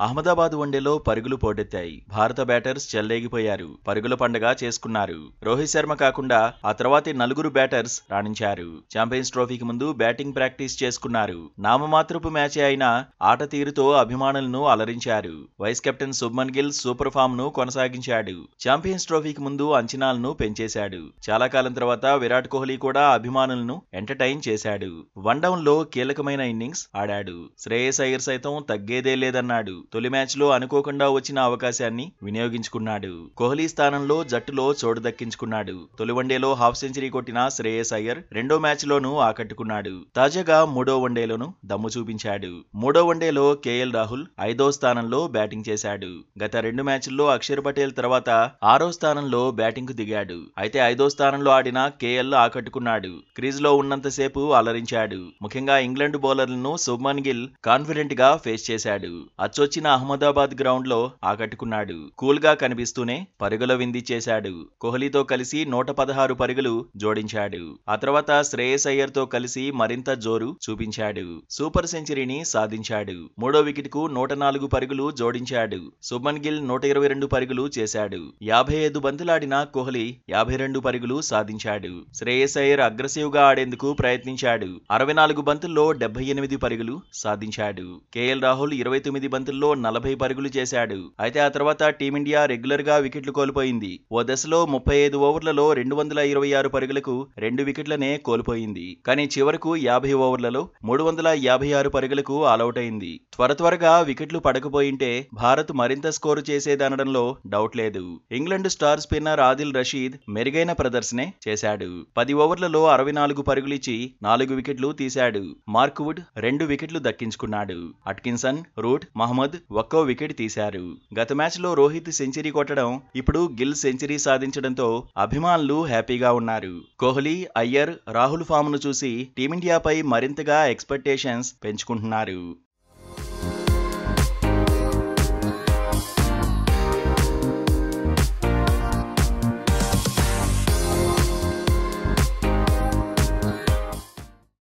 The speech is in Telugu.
అహ్మదాబాద్ వన్డేలో పరుగులు పోటెత్తాయి. భారత బ్యాటర్స్ చెలరేగిపోయారు. పరుగుల పండగ చేసుకున్నారు. రోహిత్ శర్మ కాకుండా ఆ తర్వాతి నలుగురు బ్యాటర్స్ రాణించారు. ఛాంపియన్స్ ట్రోఫీకి ముందు బ్యాటింగ్ ప్రాక్టీస్ చేసుకున్నారు. నామమాత్రపు మ్యాచే అయినా ఆట తీరుతో అభిమానులను అలరించారు. Vice captain Shubman Gill super form ను కొనసాగించాడు. ఛాంపియన్స్ ట్రోఫీకి ముందు అంచనాలను పెంచేశాడు. చాలా కాలం తర్వాత విరాట్ కోహ్లీ కూడా అభిమానులను ఎంటర్టైన్ చేశాడు. వన్ డౌన్ లో కీలకమైన ఇన్నింగ్స్ ఆడాడు. శ్రేయస్ అయ్యర్ సైతం తగ్గేదే లేదన్నాడు. తొలి మ్యాచ్ లో అనుకోకుండా వచ్చిన అవకాశాన్ని వినియోగించుకున్నాడు. కోహ్లీ స్థానంలో జట్టులో చోటు దక్కించుకున్నాడు. తొలి వన్డేలో హాఫ్ సెంచరీ కొట్టిన శ్రేయస్ అయ్యర్ రెండో మ్యాచ్ లోనూ ఆకట్టుకున్నాడు. తాజాగా మూడో వన్డేలోనూ దమ్ము చూపించాడు. మూడో వన్డేలో కేఎల్ రాహుల్ 5వ స్థానంలో బ్యాటింగ్ చేశాడు. గత రెండు మ్యాచ్ల్లో అక్షర్ పటేల్ తర్వాత 6వ స్థానంలో బ్యాటింగ్ కు దిగాడు. అయితే 5వ స్థానంలో ఆడిన కేఎల్ ఆకట్టుకున్నాడు. క్రీజ్ లో ఉన్నంతసేపు అలరించాడు. ముఖ్యంగా ఇంగ్లాండ్ బౌలర్లను శుభ్మన్ గిల్ కాన్ఫిడెంట్ గా ఫేస్ చేశాడు. అచ్చొచ్చిన అహ్మదాబాద్ గ్రౌండ్ లో ఆకట్టుకున్నాడు. కూల్ గా కనిపిస్తూనే పరుగుల వింది చేశాడు. కోహ్లీతో కలిసి 116 పరుగులు జోడించాడు. ఆ తర్వాత శ్రేయస్ అయ్యర్ తో కలిసి మరింత జోరు చూపించాడు. సూపర్ సెంచరీని సాధించాడు. మూడో వికెట్ కు 104 పరుగులు జోడించాడు. శుభ్మన్ గిల్ 122 పరుగులు చేశాడు. 55 బంతులాడిన కోహ్లీ 52 పరుగులు సాధించాడు. శ్రేయస్ అయ్యర్ అగ్రెసివ్ గా ఆడేందుకు ప్రయత్నించాడు. 64 బంతుల్లో 78 పరుగులు సాధించాడు. కేఎల్ రాహుల్ 29 బంతుల్లో 40 పరుగులు చేశాడు. అయితే ఆ తర్వాత టీమిండియా రెగ్యులర్ గా వికెట్లు కోల్పోయింది. ఓ దశలో 35 ఓవర్లలో 226 పరుగులకు 2 వికెట్లనే కోల్పోయింది. కానీ చివరకు 50 ఓవర్లలో 356 పరుగులకు ఆలౌట్ అయింది. త్వరగా వికెట్లు పడకపోయింటే భారత్ మరింత స్కోరు చేసేదనడంలో డౌట్ లేదు. England star spinner Adil Rashid మెరుగైన ప్రదర్శనే చేశాడు. 10 ఓవర్లలో 64 పరుగులిచ్చి 4 వికెట్లు తీశాడు. మార్క్ వుడ్ 2 వికెట్లు దక్కించుకున్నాడు. అట్కిన్సన్, రూట్, మహమ్మద్ ఒక్కో వికెట్ తీశారు. గత మ్యాచ్ లో రోహిత్ సెంచరీ కొట్టడం, ఇప్పుడు గిల్ సెంచరీ సాధించడంతో అభిమానులు హ్యాపీగా ఉన్నారు. కోహ్లీ, అయ్యర్, రాహుల్ ఫామ్ ను చూసి టీమిండియాపై మరింతగా ఎక్స్పెక్టేషన్స్ పెంచుకుంటున్నారు.